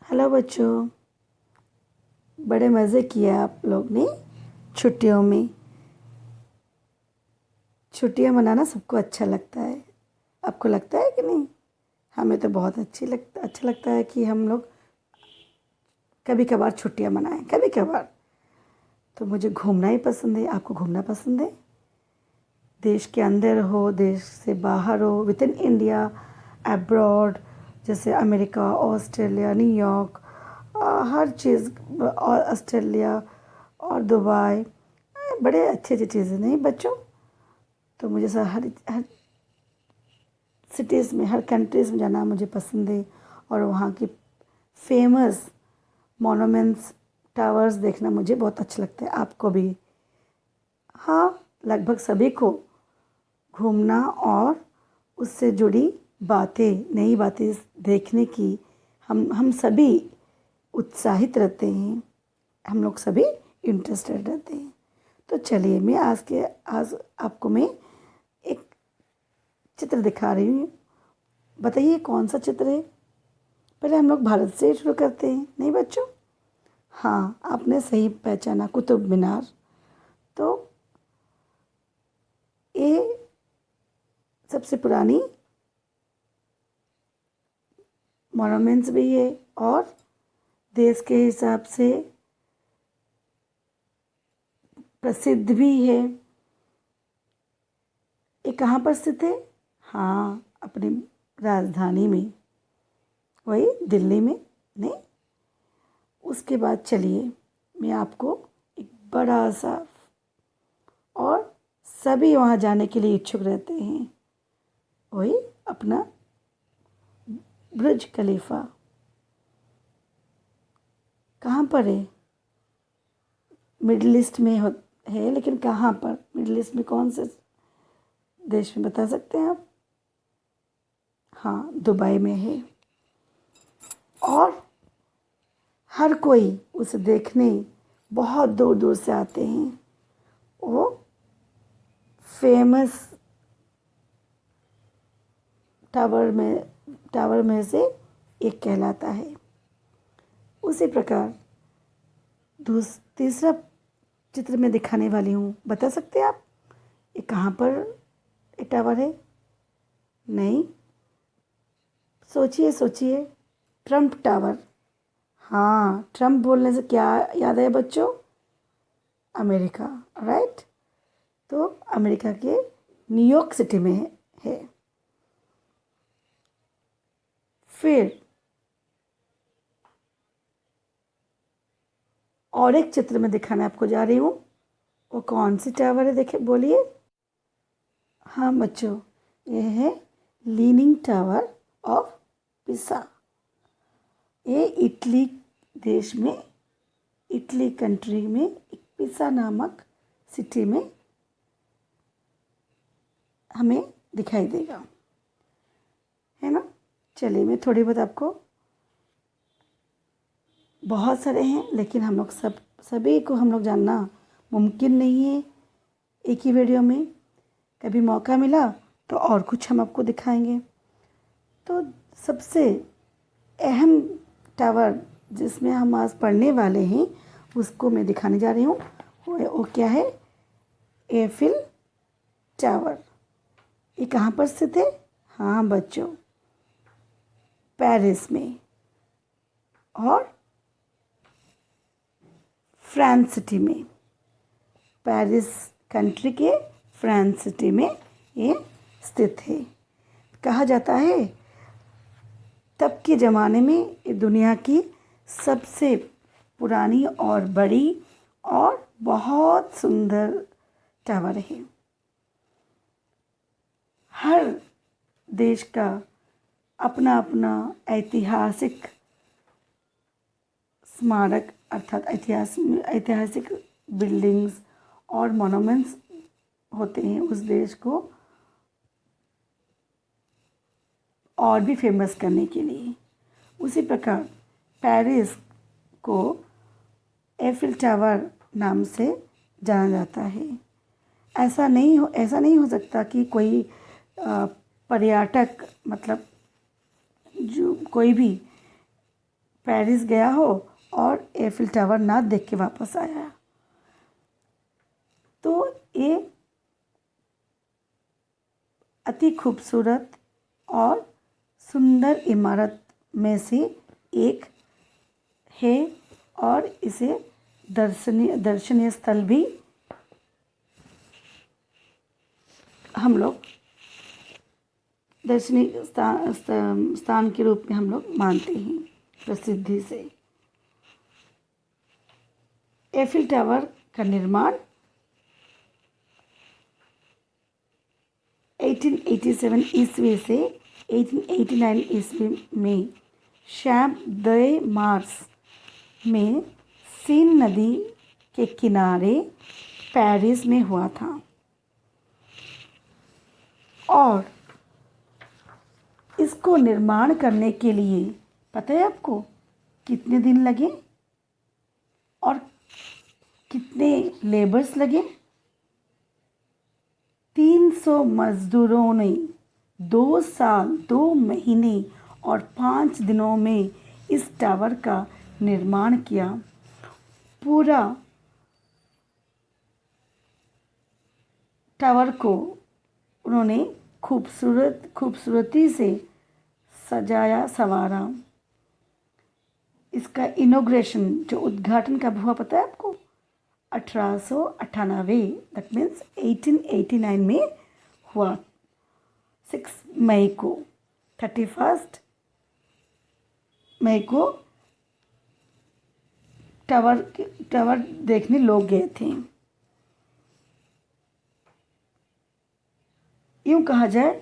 Hello बच्चों। बड़े मज़े किए आप लोग ने छुट्टियों में। छुट्टियां मनाना सबको अच्छा लगता है। आपको लगता है कि नहीं? हमें तो बहुत अच्छा लगता है कि हम लोग कभी कभार छुट्टियां मनाएं। कभी कभार तो मुझे घूमना ही पसंद है। आपको घूमना पसंद है? देश के अंदर हो, देश से बाहर हो, विद इन इंडिया, अब्रॉड, जैसे अमेरिका, ऑस्ट्रेलिया, न्यूयॉर्क, हर चीज़, और ऑस्ट्रेलिया और दुबई। बड़े अच्छी अच्छी चीज़ें नहीं बच्चों? तो मुझे हर हर सिटीज़ में, हर कंट्रीज़ में जाना मुझे पसंद है। और वहाँ की फेमस मोनूमेंट्स, टावर्स देखना मुझे बहुत अच्छा लगता है। आपको भी? हाँ, लगभग सभी को घूमना और उससे जुड़ी बातें, नई बातें देखने की हम सभी उत्साहित रहते हैं। हम लोग सभी इंटरेस्टेड रहते हैं। तो चलिए, आज आपको मैं एक चित्र दिखा रही हूँ। बताइए कौन सा चित्र है? पहले हम लोग भारत से शुरू करते हैं, नहीं बच्चों? हाँ, आपने सही पहचाना, कुतुब मीनार। तो ये सबसे पुरानी मॉन्यूमेंट्स भी है और देश के हिसाब से प्रसिद्ध भी है। ये कहाँ पर स्थित है? हाँ, अपनी राजधानी में, वही दिल्ली में। नहीं, उसके बाद चलिए मैं आपको एक बड़ा सा, और सभी वहाँ जाने के लिए इच्छुक रहते हैं, वही अपना बुर्ज खलीफा। कहाँ पर है? मिडिल ईस्ट में है, लेकिन कहाँ पर? मिडिल ईस्ट में कौन से देश में, बता सकते हैं आप? हाँ, दुबई में है। और हर कोई उसे देखने बहुत दूर दूर से आते हैं। वो फेमस टावर में से एक कहलाता है। उसी प्रकार तीसरा चित्र में दिखाने वाली हूँ। बता सकते हैं आप ये कहाँ पर ये टावर है? नहीं, सोचिए सोचिए। Trump tower. हाँ, ट्रम्प बोलने से क्या याद है बच्चों? America, right. तो अमेरिका के न्यूयॉर्क सिटी में है। फिर और एक चित्र में दिखाने आपको जा रही हूँ। वो कौन सी टावर है, देखे बोलिए। हाँ बच्चों, ये है लीनिंग टावर ऑफ पिसा। ये इटली देश में, इटली कंट्री में एक पिसा नामक सिटी में हमें दिखाई देगा, है ना? चलिए, मैं थोड़ी बहुत आपको, बहुत सारे हैं लेकिन हम लोग सभी को हम लोग जानना मुमकिन नहीं है एक ही वीडियो में। कभी मौका मिला तो और कुछ हम आपको दिखाएंगे। तो सबसे अहम टावर जिसमें हम आज पढ़ने वाले हैं, उसको मैं दिखाने जा रही हूँ। वो क्या है? Eiffel tower. ये कहाँ पर स्थित है? हाँ बच्चों, पेरिस में, और फ्रांस सिटी में। पेरिस कंट्री के फ्रांस सिटी में ये स्थित है। कहा जाता है तब के ज़माने में ये दुनिया की सबसे पुरानी और बड़ी और बहुत सुंदर टावर है। हर देश का अपना अपना ऐतिहासिक स्मारक, अर्थात ऐतिहासिक बिल्डिंग्स और मोनूमेंट्स होते हैं उस देश को और भी फेमस करने के लिए। उसी प्रकार पेरिस को एफिल टावर नाम से जाना जाता है। ऐसा नहीं हो सकता कि कोई पर्यटक, मतलब जो कोई भी पेरिस गया हो और एफिल टावर ना देख के वापस आया। तो ये अति खूबसूरत और सुंदर इमारत में से एक है और इसे दर्शनीय स्थल भी हम लोग दर्शनीय स्थान के रूप में हम लोग मानते हैं प्रसिद्धि से। एफिल टावर का निर्माण 1887 ईस्वी से 1889 ईस्वी में शैम्प दे मार्स में सीन नदी के किनारे पेरिस में हुआ था और इसको निर्माण करने के लिए पता है आपको कितने दिन लगे और कितने लेबर्स लगे? 300 मजदूरों ने 2 साल 2 महीने और 5 दिनों में इस टावर का निर्माण किया। पूरा टावर को उन्होंने खूबसूरती से सजाया संवारा। इसका इनॉग्रेशन जो उद्घाटन कब हुआ पता है आपको? 1898 दैट मीन्स 1889 में हुआ। 6 मई को 31 मई को टावर देखने लोग गए थे। यूँ कहा जाए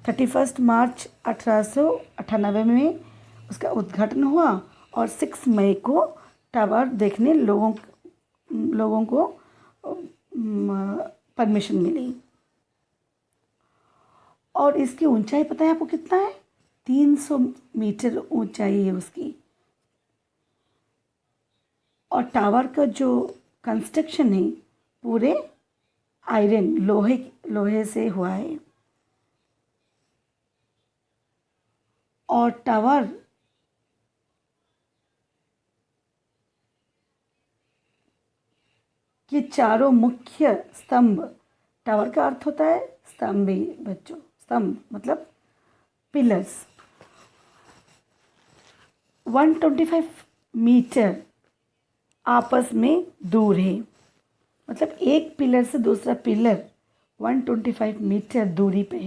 31 मार्च 1898 में उसका उद्घाटन हुआ और 6 मई को टावर देखने लोगों को परमिशन मिली। और इसकी ऊंचाई पता है आपको कितना है? 300 मीटर ऊंचाई है उसकी। और टावर का जो कंस्ट्रक्शन है पूरे आयरन लोहे से हुआ है। और टावर के चारों मुख्य स्तंभ, टावर का अर्थ होता है स्तंभ ही बच्चों, स्तंभ मतलब पिलर्स, 125 मीटर आपस में दूर है। मतलब एक पिलर से दूसरा पिलर 125 मीटर दूरी पे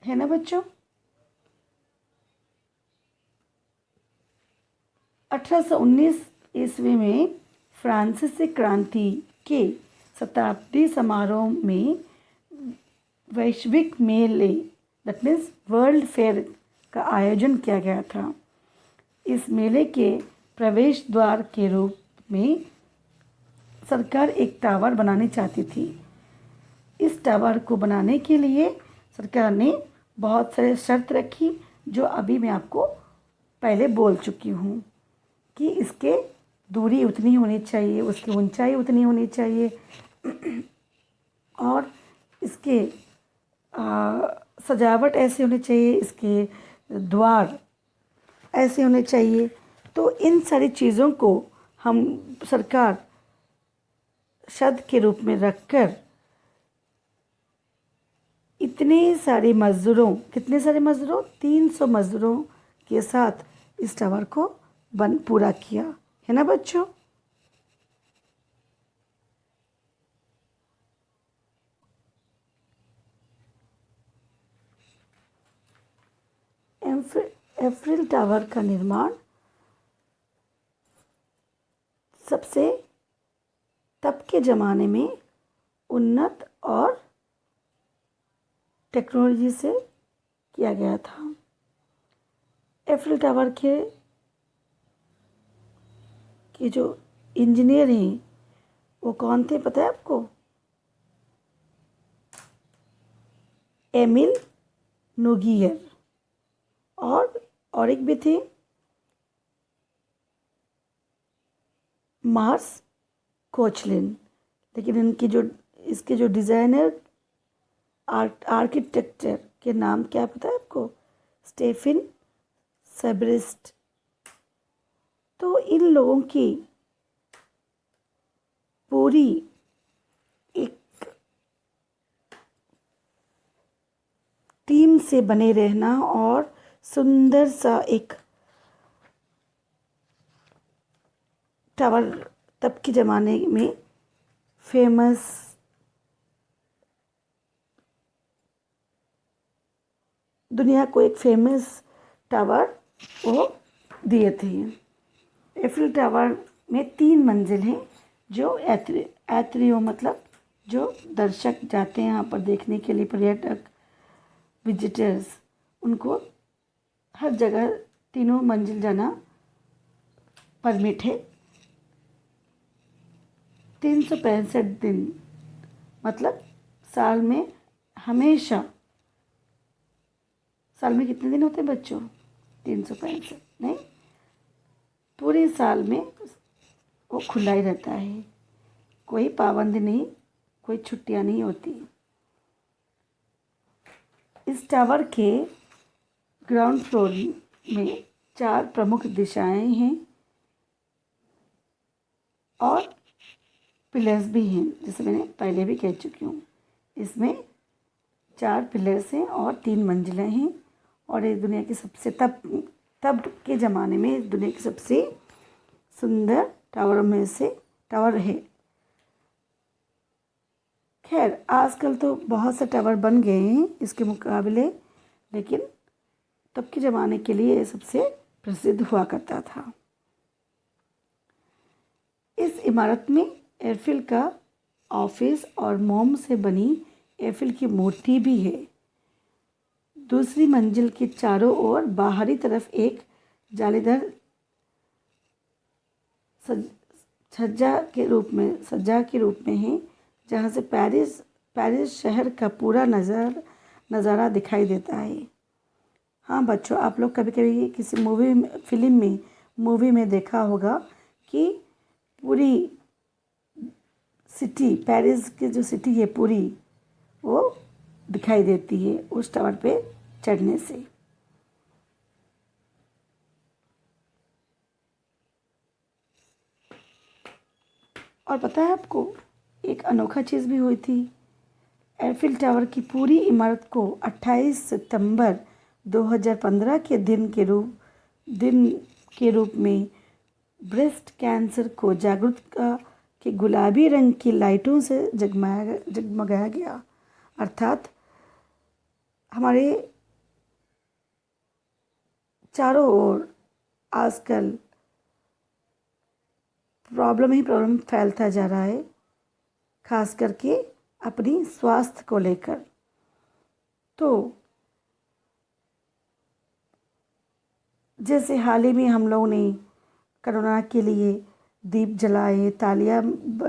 है ना बच्चों? 1819 ईस्वी में फ्रांसीसी क्रांति के शताब्दी समारोह में वैश्विक मेले दैट मीन्स वर्ल्ड फेयर का आयोजन किया गया था। इस मेले के प्रवेश द्वार के रूप में सरकार एक टावर बनानी चाहती थी। इस टावर को बनाने के लिए सरकार ने बहुत सारे शर्त रखी जो अभी मैं आपको पहले बोल चुकी हूँ कि इसके दूरी उतनी होनी चाहिए, उसकी ऊंचाई उतनी होनी चाहिए और इसके सजावट ऐसे होनी चाहिए, इसके द्वार ऐसे होने चाहिए। तो इन सारी चीज़ों को हम सरकार शर्त के रूप में रखकर कितने सारे मज़दूरों 300 मज़दूरों के साथ इस टावर को पूरा किया, है ना बच्चों? एफिल टावर का निर्माण सबसे तब के ज़माने में उन्नत और टेक्नोलॉजी से किया गया था। एफिल टावर के जो इंजीनियर हैं वो कौन थे पता है आपको? एमिल नोगियर और एक भी थे मार्स कोचलिन। लेकिन इसके जो डिज़ाइनर आर्किटेक्चर के नाम क्या पता है आपको? स्टेफिन सेब्रिस्ट। तो इन लोगों की पूरी एक टीम से बने रहना और सुंदर सा एक टावर तब के ज़माने में फेमस दुनिया को एक फेमस टावर वो दिए थे। एफिल टावर में 3 मंजिल हैं जो एथरियो मतलब जो दर्शक जाते हैं यहाँ पर देखने के लिए, पर्यटक विजिटर्स, उनको हर जगह तीनों मंजिल जाना परमिट है। 365 दिन मतलब साल में हमेशा, साल में कितने दिन होते हैं बच्चों? 365 नहीं, पूरे साल में वो खुला ही रहता है, कोई पाबंदी नहीं, कोई छुट्टियां नहीं होती। इस टावर के ग्राउंड फ्लोर में 4 प्रमुख दिशाएं हैं और पिलर्स भी हैं, जैसे मैंने पहले भी कह चुकी हूँ। इसमें 4 पिलर्स हैं और 3 मंजिलें हैं और ये दुनिया की सबसे तब के ज़माने में दुनिया की सबसे सुंदर टावरों में से टावर है। खैर आजकल तो बहुत से टावर बन गए हैं इसके मुकाबले, लेकिन तब के ज़माने के लिए ये सबसे प्रसिद्ध हुआ करता था। इस इमारत में एफिल का ऑफिस और मोम से बनी एफिल की मूर्ति भी है। दूसरी मंजिल के चारों ओर बाहरी तरफ एक जालीदार सज्जा के रूप में है, जहाँ से पेरिस शहर का पूरा नज़ारा दिखाई देता है। हाँ बच्चों, आप लोग कभी कभी किसी मूवी में देखा होगा कि पूरी सिटी, पेरिस की जो सिटी है पूरी, वो दिखाई देती है उस टावर पे चढ़ने से। और पता है आपको, एक अनोखा चीज़ भी हुई थी। एफिल टावर की पूरी इमारत को 28 सितंबर 2015 के दिन के रूप में ब्रेस्ट कैंसर को जागरूकता के गुलाबी रंग की लाइटों से जगमगाया गया। अर्थात हमारे चारों ओर आजकल प्रॉब्लम फैलता जा रहा है, खास करके अपनी स्वास्थ्य को लेकर। तो जैसे हाल ही में हम लोगों ने कोरोना के लिए दीप जलाए, तालियां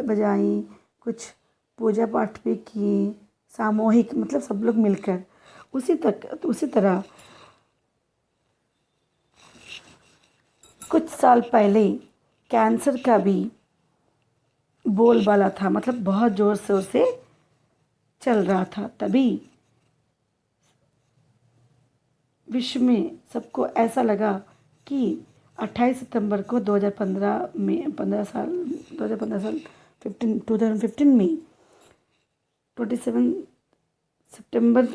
बजाई, कुछ पूजा पाठ भी किए, सामूहिक मतलब सब लोग मिलकर। उसी तरह कुछ साल पहले कैंसर का भी बोलबाला था, मतलब बहुत ज़ोर से उसे चल रहा था। तभी विश्व में सबको ऐसा लगा कि 28 सितंबर को 2015 में 2015 साल 2015 में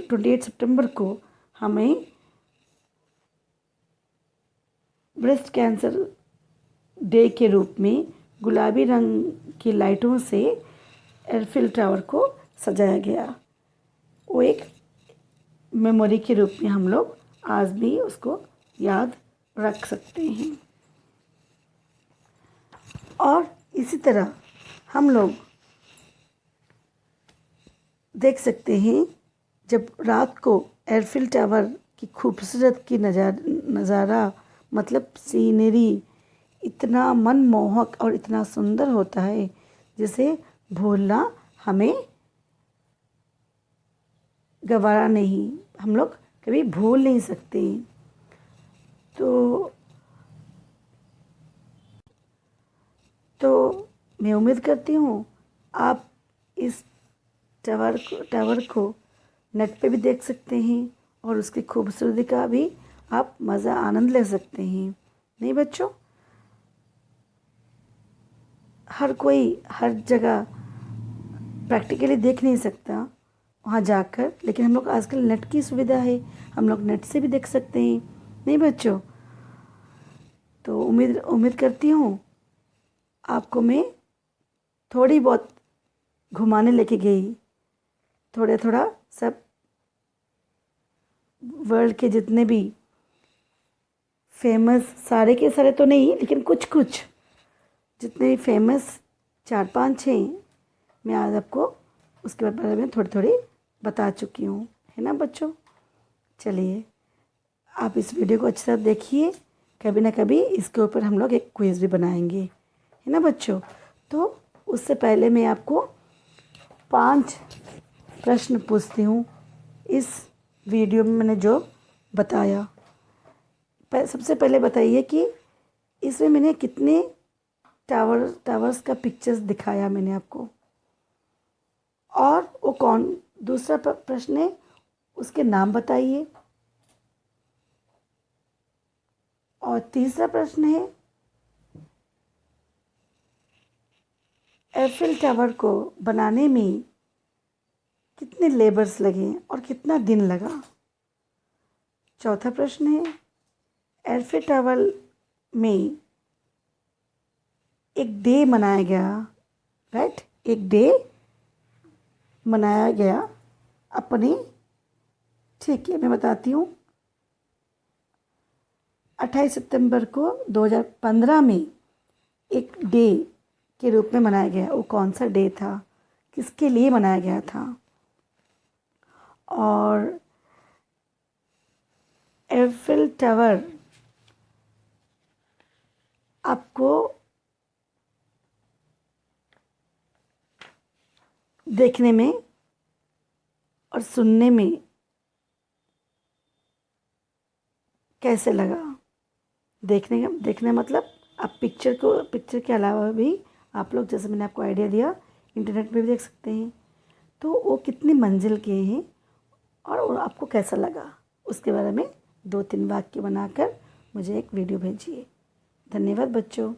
28 सितंबर को हमें ब्रेस्ट कैंसर डे के रूप में गुलाबी रंग की लाइटों से एफिल टावर को सजाया गया। वो एक मेमोरी के रूप में हम लोग आज भी उसको याद रख सकते हैं। और इसी तरह हम लोग देख सकते हैं, जब रात को एफिल टावर की खूबसूरत की नज़ारा मतलब सीनरी इतना मनमोहक और इतना सुंदर होता है, जिसे भूलना हमें गवारा नहीं, हम लोग कभी भूल नहीं सकते। तो मैं उम्मीद करती हूँ आप इस टावर को नेट पे भी देख सकते हैं और उसकी खूबसूरती का भी आप मज़ा आनंद ले सकते हैं। नहीं बच्चों, हर कोई हर जगह प्रैक्टिकली देख नहीं सकता वहाँ जाकर, लेकिन हम लोग आजकल नेट की सुविधा है, हम लोग नेट से भी देख सकते हैं। नहीं बच्चों, तो उम्मीद करती हूँ आपको मैं थोड़ी बहुत घुमाने लेके गई, थोड़ा सब वर्ल्ड के जितने भी फेमस, सारे के सारे तो नहीं लेकिन कुछ कुछ जितने भी फेमस 4-5 हैं, मैं आज आपको उसके बारे में थोड़ी थोड़ी बता चुकी हूँ, है ना बच्चों। चलिए, आप इस वीडियो को अच्छे से देखिए, कभी ना कभी इसके ऊपर हम लोग एक क्विज़ भी बनाएंगे, है ना बच्चों। तो उससे पहले मैं आपको 5 प्रश्न पूछती हूँ इस वीडियो में मैंने जो बताया। सबसे पहले बताइए कि इसमें मैंने कितने टावर्स का पिक्चर्स दिखाया मैंने आपको, और वो कौन। दूसरा प्रश्न है, उसके नाम बताइए। और तीसरा प्रश्न है, एफिल टावर को बनाने में कितने लेबर्स लगे और कितना दिन लगा। चौथा प्रश्न है, एफिल टावर में एक डे मनाया गया, राइट, एक डे मनाया गया अपने, ठीक है मैं बताती हूँ। 28 सितंबर को 2015 में एक डे के रूप में मनाया गया। वो कौन सा डे था, किसके लिए मनाया गया था। और एफिल टावर आपको देखने में और सुनने में कैसे लगा। देखने मतलब आप पिक्चर के अलावा भी आप लोग, जैसे मैंने आपको आइडिया दिया, इंटरनेट पे भी देख सकते हैं। तो वो कितनी मंजिल के हैं और वो आपको कैसा लगा, उसके बारे में 2-3 वाक्य बनाकर मुझे एक वीडियो भेजिए। धन्यवाद बच्चों।